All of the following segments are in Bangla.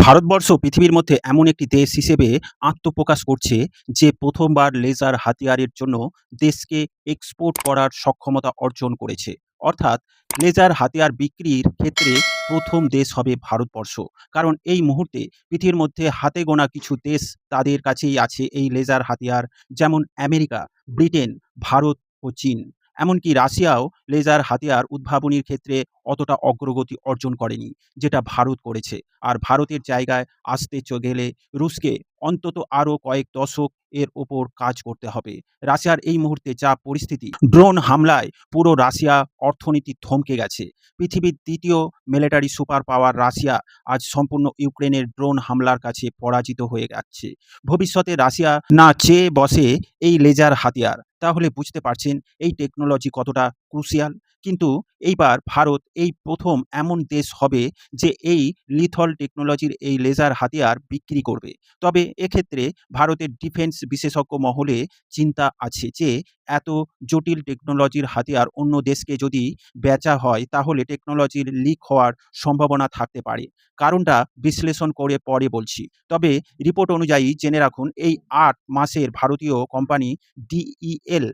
ভারতবর্ষ পৃথিবীর মধ্যে এমন একটি দেশ হিসেবে আত্মপ্রকাশ করছে যে প্রথমবার লেজার হাতিয়ারের জন্য দেশকে এক্সপোর্ট করার সক্ষমতা অর্জন করেছে। অর্থাৎ লেজার হাতিয়ার বিক্রির ক্ষেত্রে প্রথম দেশ হবে ভারতবর্ষ। কারণ এই মুহূর্তে পৃথিবীর মধ্যে হাতে গোনা কিছু দেশ তাদের কাছেই আছে এই লেজার হাতিয়ার, যেমন আমেরিকা, ব্রিটেন, ভারত ও চীন। এমনকি রাশিয়াও লেজার হাতিয়ার উদ্ভাবনীর ক্ষেত্রে অতটা অগ্রগতি অর্জন করেনি, যেটা ভারত করেছে। আর ভারতের জায়গায় আসতে গেলে রুশকে অন্তত আরও কয়েক দশক এর ওপর কাজ করতে হবে। রাশিয়ার এই মুহূর্তে যা পরিস্থিতি, ড্রোন হামলায় পুরো রাশিয়া অর্থনীতি থমকে গেছে। পৃথিবীর দ্বিতীয় মিলিটারি সুপার পাওয়ার রাশিয়া আজ সম্পূর্ণ ইউক্রেনের ড্রোন হামলার কাছে পরাজিত হয়ে যাচ্ছে। ভবিষ্যতে রাশিয়া না চেয়ে বসে এই লেজার হাতিয়ার, তাহলে বুঝতে পারছেন এই টেকনোলজি কতটা ক্রুশিয়াল। কিন্তু এইবার ভারত এই প্রথম এমন দেশ হবে যে এই লিথল টেকনোলজির এই লেজার হাতিয়ার বিক্রি করবে। তবে এক্ষেত্রে ভারতের ডিফেন্স বিশেষজ্ঞ মহলে চিন্তা আছে যে এত জটিল টেকনোলজির হাতিয়ার অন্য দেশকে যদি বেচা হয় তাহলে টেকনোলজির লিক হওয়ার সম্ভাবনা থাকতে পারে। কারণটা বিশ্লেষণ করে পরে বলছি। তবে রিপোর্ট অনুযায়ী জেনে রাখুন, এই ৮ মাসের ভারতীয় কোম্পানি ডিইএল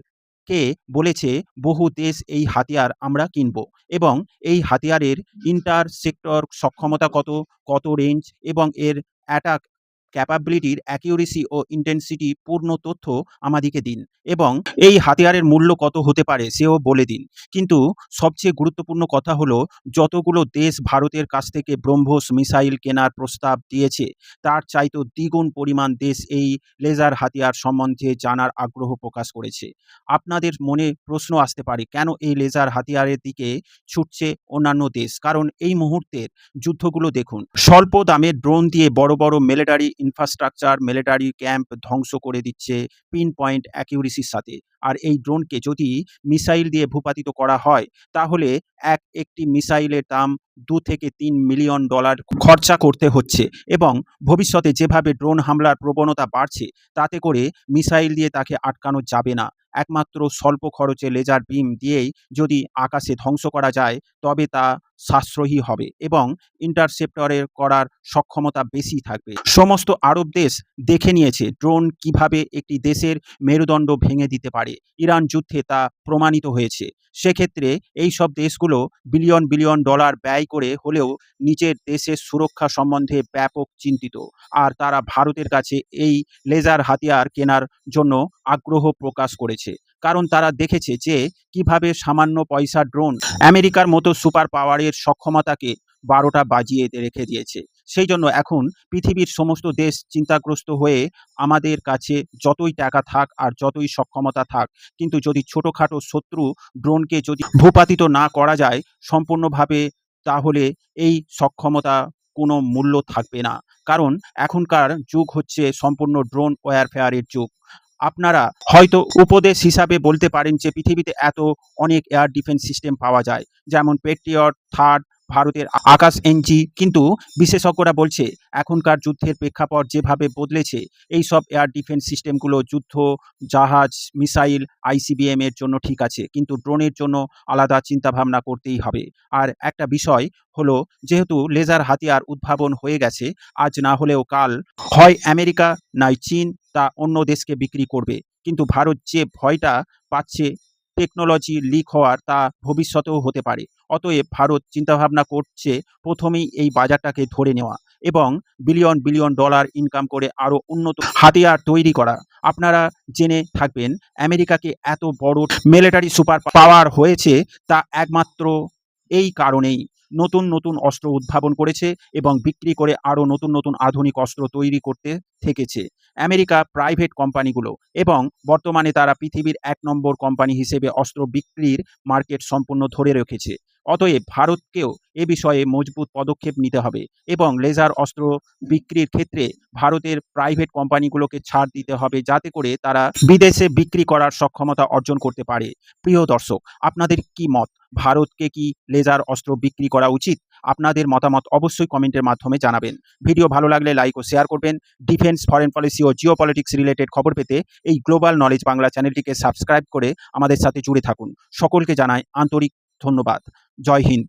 কে বলেছে বহু দেশ এই হাতিয়ার আমরা কিনব, এবং এই হাতিয়ারের ইন্টারসেপ্টর সক্ষমতা কত, কত রেঞ্জ এবং এর অ্যাটাক ক্যাপাবিলিটির অ্যাকিউরেসি ও ইন্টেন্সিটি পূর্ণ তথ্য আমাদিকে দিন, এবং এই হাতিয়ারের মূল্য কত হতে পারে সেও বলে দিন। কিন্তু সবচেয়ে গুরুত্বপূর্ণ কথা হলো, যতগুলো দেশ ভারতের কাছ থেকে ব্রহ্মোস মিসাইল কেনার প্রস্তাব দিয়েছে তার চাইতেও দ্বিগুণ পরিমাণ দেশ এই লেজার হাতিয়ার সম্বন্ধে জানার আগ্রহ প্রকাশ করেছে। আপনাদের মনে প্রশ্ন আসতে পারে, কেন এই লেজার হাতিয়ারের দিকে ছুটছে অন্যান্য দেশ? কারণ এই মুহূর্তের যুদ্ধগুলো দেখুন, স্বল্প দামের ড্রোন দিয়ে বড় বড় মিলিটারি ইনফ্রাস্ট্রাকচার, মিলিটারি ক্যাম্প ধ্বংস করে দিচ্ছে পিন পয়েন্ট অ্যাকিউরেসির সাথে। আর এই ড্রোনকে যদি মিসাইল দিয়ে ভূপাতিত করা হয় তাহলে একটি মিসাইলের দাম $2 থেকে $3 মিলিয়ন খরচা করতে হচ্ছে, এবং ভবিষ্যতে যেভাবে ড্রোন হামলার প্রবণতা বাড়ছে তাতে করে মিসাইল দিয়ে তাকে আটকানো যাবে না। একমাত্র স্বল্প খরচে লেজার বিম দিয়েই যদি আকাশে ধ্বংস করা যায় তবে তা সাশ্রয়ী হবে এবং ইন্টারসেপ্টরের করার সক্ষমতা বেশি থাকবে। সমস্ত আরব দেশ দেখে নিয়েছে ড্রোন কিভাবে একটি দেশের মেরুদণ্ড ভেঙে দিতে পারে। ইরান যুদ্ধে তা প্রমাণিত হয়েছে। সেক্ষেত্রে এই সব দেশগুলো বিলিয়ন বিলিয়ন ডলার ব্যয় করে হলেও নিজের দেশের সুরক্ষা সম্বন্ধে ব্যাপক চিন্তিত, আর তারা ভারতের কাছে এই লেজার হাতিয়ার কেনার জন্য আগ্রহ প্রকাশ করেছে। কারণ তারা দেখেছে যে কিভাবে সামান্য পয়সা ড্রোন আমেরিকার মতো সুপার পাওয়ারের সক্ষমতাকে ১২টা বাজিয়ে রেখে দিয়েছে। সেই জন্য এখন পৃথিবীর সমস্ত দেশ চিন্তাগ্রস্ত হয়ে, আমাদের কাছে যতই টাকা থাক আর যতই সক্ষমতা থাক, কিন্তু যদি ছোটোখাটো শত্রু ড্রোনকে যদি ভূপাতিত না করা যায় সম্পূর্ণভাবে, তাহলে এই সক্ষমতা কোনো মূল্য থাকবে না। কারণ এখনকার যুগ হচ্ছে সম্পূর্ণ ড্রোন ওয়ারফেয়ারের যুগ। আপনারা হয়তো উপদেশ হিসাবে বলতে পারেন যে পৃথিবীতে অনেক এয়ার ডিফেন্স সিস্টেম পাওয়া যায়, যেমন পেট্রিয়ট, থার্ড, ভারতের আকাশ এনজি, কিন্তু বিশেষজ্ঞরা বলছে এখনকার যুদ্ধের প্রেক্ষাপট যেভাবে বদলেছে, এই সব এয়ার ডিফেন্স সিস্টেমগুলো যুদ্ধ জাহাজ, মিসাইল, আইসিবিএম এর জন্য ঠিক আছে, কিন্তু ড্রোনের জন্য আলাদা চিন্তাভাবনা করতেই হবে। আর একটা বিষয় হলো, যেহেতু লেজার হাতিয়ার উদ্ভাবন হয়ে গেছে, আজ না হলেও কাল হয় আমেরিকা নয় চীন তা অন্য দেশকে বিক্রি করবে। কিন্তু ভারত যে ভয়টা পাচ্ছে টেকনোলজি লিক হওয়ার, তা ভবিষ্যতেও হতে পারে। অতএব ভারত চিন্তাভাবনা করছে প্রথমেই এই বাজারটাকে ধরে নেওয়া এবং বিলিয়ন বিলিয়ন ডলার ইনকাম করে আরও উন্নত হাতিয়ার তৈরি করা। আপনারা জেনে থাকবেন, আমেরিকাকে এত বড় মিলিটারি সুপার পাওয়ার হয়েছে তা একমাত্র এই কারণেই। নতুন নতুন অস্ত্র উদ্ভাবন করেছে এবং বিক্রি করে আরও নতুন নতুন আধুনিক অস্ত্র তৈরি করতে থেকেছে আমেরিকা প্রাইভেট কোম্পানিগুলো, এবং বর্তমানে তারা পৃথিবীর ১ নম্বর কোম্পানি হিসেবে অস্ত্র বিক্রির মার্কেট সম্পূর্ণ ধরে রেখেছে। অতএব ভারতকেও এ বিষয়ে মজবুত পদক্ষেপ নিতে হবে এবং লেজার অস্ত্র বিক্রির ক্ষেত্রে ভারতের প্রাইভেট কোম্পানিগুলোকে ছাড় দিতে হবে, যাতে করে তারা বিদেশে বিক্রি করার সক্ষমতা অর্জন করতে পারে। প্রিয় দর্শক, আপনাদের কি মত? ভারতকে কি লেজার অস্ত্র বিক্রি করা উচিত? আপনাদের মতামত অবশ্যই কমেন্টের মাধ্যমে জানাবেন। ভিডিও ভালো লাগলে লাইক ও শেয়ার করবেন। ডিফেন্স, ফরেন পলিসি ও জিও পলিটিক্স রিলেটেড খবর পেতে এই গ্লোবাল নলেজ বাংলা চ্যানেলটিকে সাবস্ক্রাইব করে আমাদের সাথে জুড়ে থাকুন। সকলকে জানাই আন্তরিক ধন্যবাদ। জয় হিন্দ।